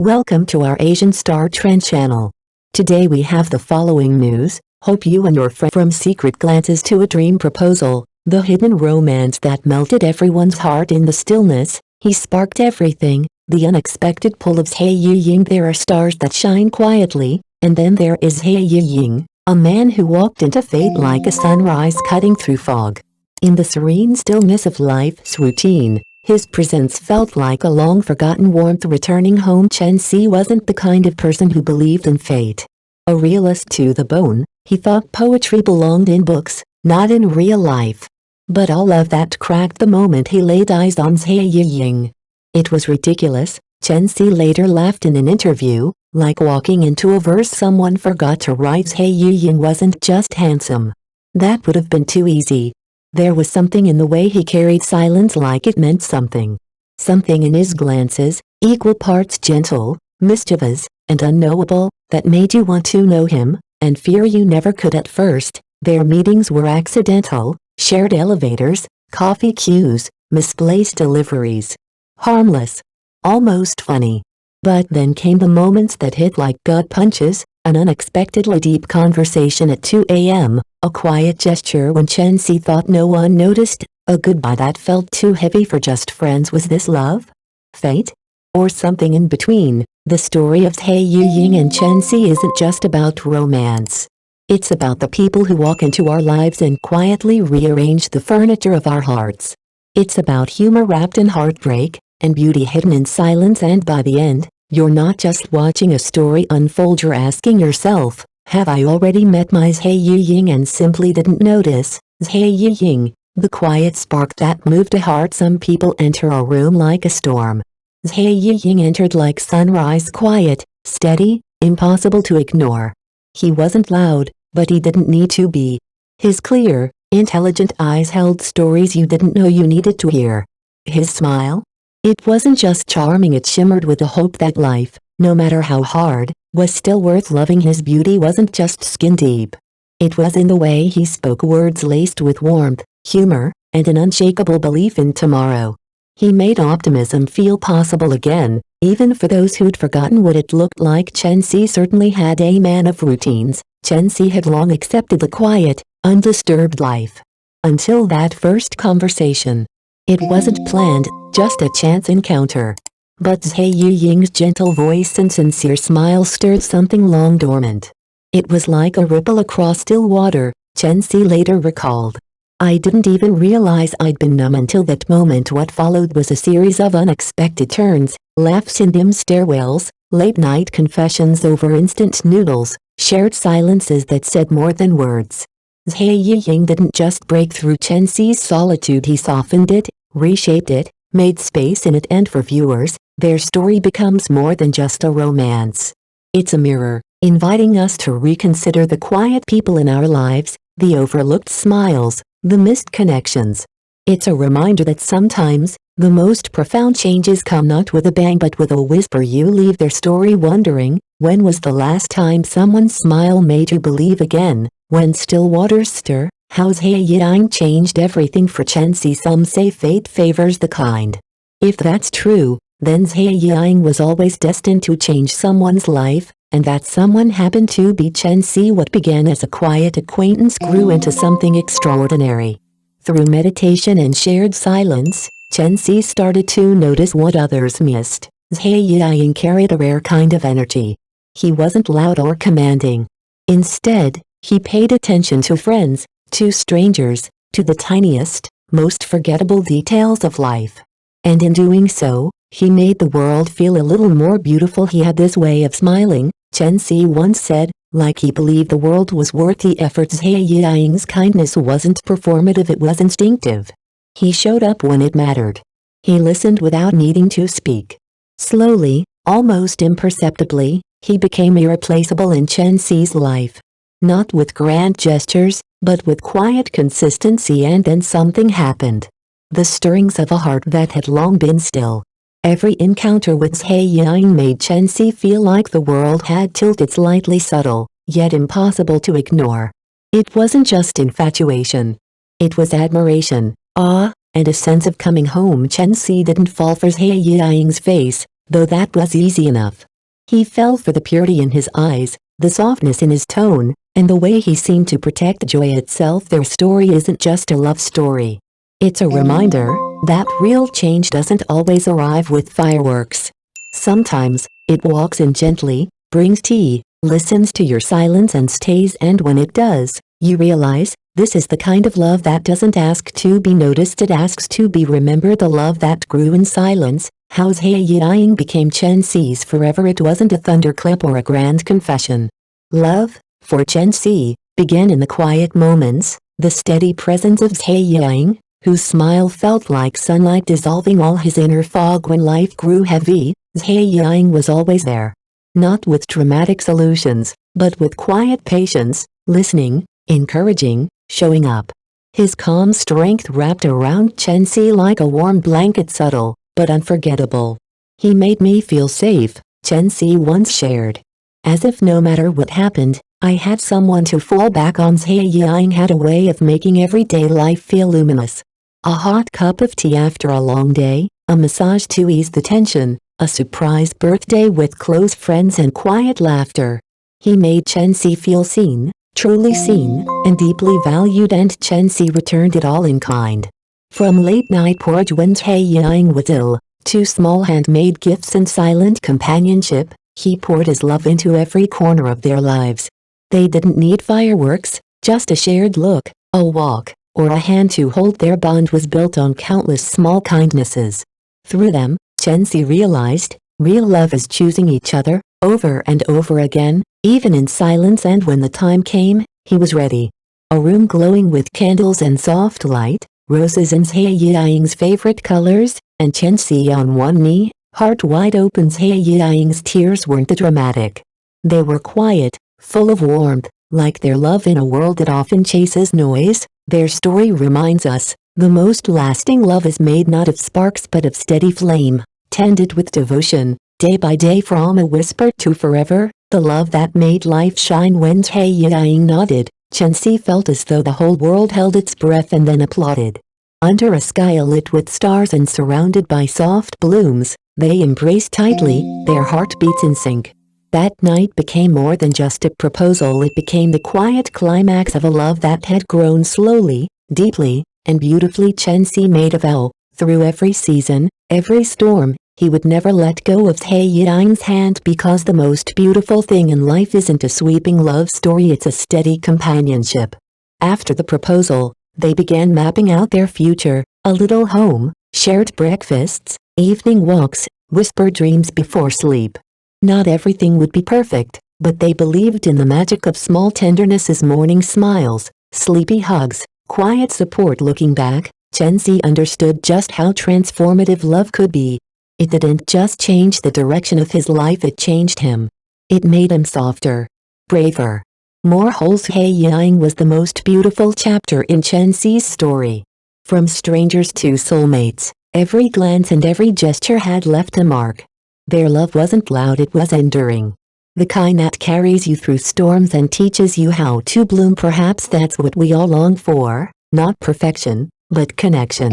Welcome to our Asian Star Trend channel. Today we have the following news. Hope you and your friend. From secret glances to a dream proposal, the hidden romance that melted everyone's heart in the stillness, he sparked everything, the unexpected pull of He Ying. There are stars that shine quietly, and then there is He Ying, a man who walked into fate like a sunrise cutting through fog. In the serene stillness of life's routine, his presence felt like a long-forgotten warmth returning home. Chen Si wasn't the kind of person who believed in fate. A realist to the bone, he thought poetry belonged in books, not in real life. But all of that cracked the moment he laid eyes on He Ying. It was ridiculous, Chen Si later laughed in an interview, like walking into a verse someone forgot to write. He Ying wasn't just handsome. That would have been too easy. There was something in the way he carried silence like it meant something. Something in his glances, equal parts gentle, mischievous, and unknowable, that made you want to know him, and fear you never could at first. Their meetings were accidental, shared elevators, coffee queues, misplaced deliveries. Harmless. Almost funny. But then came the moments that hit like gut punches, an unexpectedly deep conversation at 2 a.m., a quiet gesture when Chen Si thought no one noticed, a goodbye that felt too heavy for just friends. Was this love? Fate? Or something in between? The story of He Ying and Chen Si isn't just about romance. It's about the people who walk into our lives and quietly rearrange the furniture of our hearts. It's about humor wrapped in heartbreak, and beauty hidden in silence, and by the end, you're not just watching a story unfold, you're asking yourself, have I already met my He Ying and simply didn't notice? He Ying, the quiet spark that moved a heart. Some people enter a room like a storm. He Ying entered like sunrise, quiet, steady, impossible to ignore. He wasn't loud, but he didn't need to be. His clear, intelligent eyes held stories you didn't know you needed to hear. His smile? It wasn't just charming, it shimmered with the hope that life, no matter how hard, was still worth loving. His beauty wasn't just skin deep. It was in the way he spoke, words laced with warmth, humor, and an unshakable belief in tomorrow. He made optimism feel possible again, even for those who'd forgotten what it looked like. Chen Si certainly had a man of routines. Chen Si had long accepted the quiet, undisturbed life. Until that first conversation. It wasn't planned, just a chance encounter. But He Ying's gentle voice and sincere smile stirred something long dormant. It was like a ripple across still water, Chen Si later recalled. I didn't even realize I'd been numb until that moment. What followed was a series of unexpected turns, laughs in dim stairwells, late-night confessions over instant noodles, shared silences that said more than words. He Ying didn't just break through Chen Si's solitude, he softened it, reshaped it, made space in it, and for viewers, their story becomes more than just a romance. It's a mirror, inviting us to reconsider the quiet people in our lives, the overlooked smiles, the missed connections. It's a reminder that sometimes, the most profound changes come not with a bang but with a whisper. You leave their story wondering, when was the last time someone's smile made you believe again? When still waters stir, how's He Ying changed everything for Chen Si? Some say fate favors the kind. If that's true, then He Ying was always destined to change someone's life, and that someone happened to be Chen Si. What began as a quiet acquaintance grew into something extraordinary. Through meditation and shared silence, Chen Si started to notice what others missed. He Ying carried a rare kind of energy. He wasn't loud or commanding. Instead, he paid attention to friends, to strangers, to the tiniest, most forgettable details of life. And in doing so, he made the world feel a little more beautiful. He had this way of smiling, Chen Si once said, like he believed the world was worth the efforts. He Ying's kindness wasn't performative, it was instinctive. He showed up when it mattered. He listened without needing to speak. Slowly, almost imperceptibly, he became irreplaceable in Chen Si's life. Not with grand gestures, but with quiet consistency. And then something happened. The stirrings of a heart that had long been still. Every encounter with He Ying made Chen Si feel like the world had tilted slightly, subtle, yet impossible to ignore. It wasn't just infatuation. It was admiration, awe, and a sense of coming home. Chen Si didn't fall for He Ying's face, though that was easy enough. He fell for the purity in his eyes, the softness in his tone, and the way he seemed to protect joy itself. Their story isn't just a love story. It's a reminder that real change doesn't always arrive with fireworks. Sometimes, it walks in gently, brings tea, listens to your silence and stays, and when it does, you realize, this is the kind of love that doesn't ask to be noticed, it asks to be remembered. The love that grew in silence, how Hae-Ying became Chen Si's forever. It wasn't a thunderclap or a grand confession. Love, for Chen Si, began in the quiet moments, the steady presence of Hae-Ying, whose smile felt like sunlight dissolving all his inner fog when life grew heavy. Hae-Ying was always there. Not with dramatic solutions, but with quiet patience, listening, encouraging, showing up. His calm strength wrapped around Chen Si like a warm blanket, subtle, but unforgettable. He made me feel safe, Chen Si once shared. As if no matter what happened, I had someone to fall back on. Hae-Ying had a way of making everyday life feel luminous. A hot cup of tea after a long day, a massage to ease the tension, a surprise birthday with close friends and quiet laughter. He made Chen Si feel seen, truly seen, and deeply valued, and Chen Si returned it all in kind. From late-night porridge when Hae-Ying was ill, to small handmade gifts and silent companionship, he poured his love into every corner of their lives. They didn't need fireworks, just a shared look, a walk, or a hand to hold. Their bond was built on countless small kindnesses. Through them, Chen Si realized, real love is choosing each other, over and over again, even in silence, and when the time came, he was ready. A room glowing with candles and soft light, roses and Hae-Ying's favorite colors, and Chen Si on one knee, heart wide open. Hae-Ying's tears weren't dramatic. They were quiet, full of warmth, like their love in a world that often chases noise. Their story reminds us, the most lasting love is made not of sparks but of steady flame, tended with devotion, day by day. From a whisper to forever, the love that made life shine. When Hae-Ying nodded, Chen Si felt as though the whole world held its breath and then applauded. Under a sky lit with stars and surrounded by soft blooms, they embraced tightly, their heartbeats in sync. That night became more than just a proposal. It became the quiet climax of a love that had grown slowly, deeply, and beautifully. Chen Si made a vow, through every season, every storm, he would never let go of Hae-Ying's hand, because the most beautiful thing in life isn't a sweeping love story, it's a steady companionship. After the proposal, they began mapping out their future, a little home, shared breakfasts, evening walks, whispered dreams before sleep. Not everything would be perfect, but they believed in the magic of small tendernesses, morning smiles, sleepy hugs, quiet support. Looking back, Chen Si understood just how transformative love could be. It didn't just change the direction of his life, it changed him. It made him softer, braver, more whole. Hae-Ying was the most beautiful chapter in Chen Si's story. From strangers to soulmates, every glance and every gesture had left a mark. Their love wasn't loud, it was enduring. The kind that carries you through storms and teaches you how to bloom. Perhaps that's what we all long for, not perfection, but connection.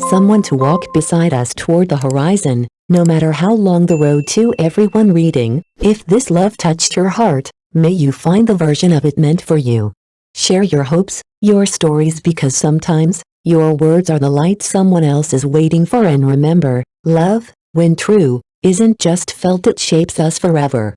Someone to walk beside us toward the horizon, no matter how long the road. To everyone reading, if this love touched your heart, may you find the version of it meant for you. Share your hopes, your stories, because sometimes, your words are the light someone else is waiting for. And remember, love, when true, isn't just felt, it shapes us forever.